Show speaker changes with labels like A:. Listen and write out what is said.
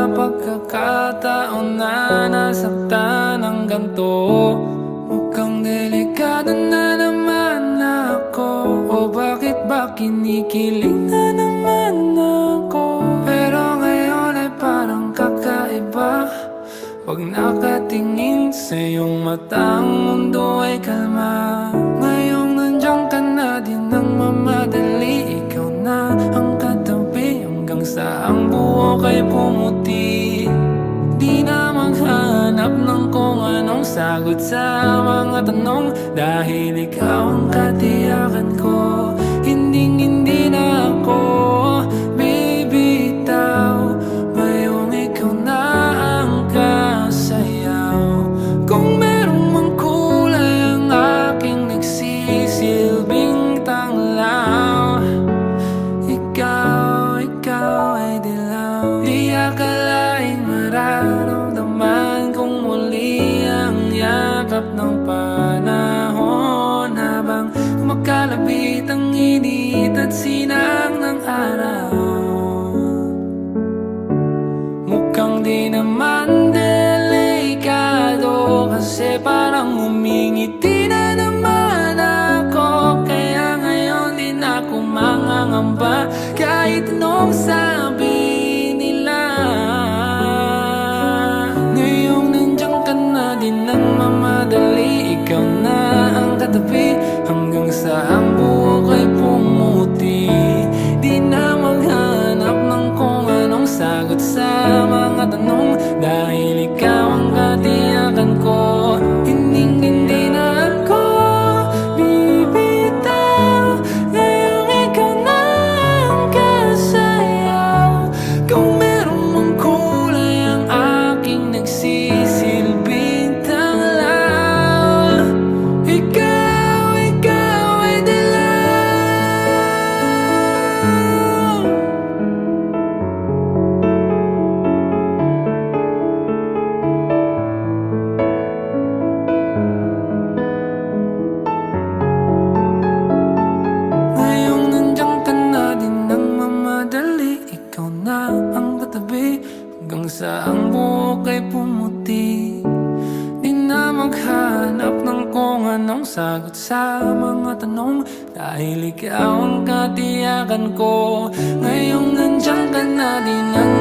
A: pagkakataon na nasaktan ng ganto? Mukhang delikado na naman ako. O bakit ba kinikilig na naman ako? Pero ngayon ay parang kakaiba. Pag nakatingin sa iyong mata, ang mundo ay kalma. Ngayong nandiyan ka na, di nang mamadali. Ikaw na ang katabi hanggang sa ang buhok ay pumuti. Di na maghanap ng kung anong sagot sa mga tanong, dahil ikaw ang katiyakan ko. Hindi na ako bibitaw. Ngayong ikaw na ang kasayaw. Kung meron mang kulay ang aking nagsisilbing tanglaw, ikaw ay dilaw. Di akalaing mararamdaman kong muli ang yakap ng panahon, habang kumakalabit ang init at sinang ng araw. Mukhang di naman delikado, kasi parang umingiti na naman ako. Kaya ngayon di na ako mangangamba kahit anong sabi nila. Ngayong nandiyan ka na, di nang mamadali. Ikaw na ang katabi hanggang sa ang buhok ay pumuti. Di na maghanap ng kung anong sagot sa mga tanong, dahil ikaw ang katiyakan ko. Hindi na ako bibitaw. Ngayong ikaw na ang kasayaw. Kung meron mang kulay ang aking nagsisilbing tanglaw, ikaw ay dilaw. Ngayong nandiyan ka na, di nang mamadali. Ikaw na ang katabi hanggang sa ang buhok ay pumuti. Di na maghanap ng kung anong sagot sa mga tanong, dahil ikaw ang katiyakan ko. Ngayong nandiyan ka na, di nang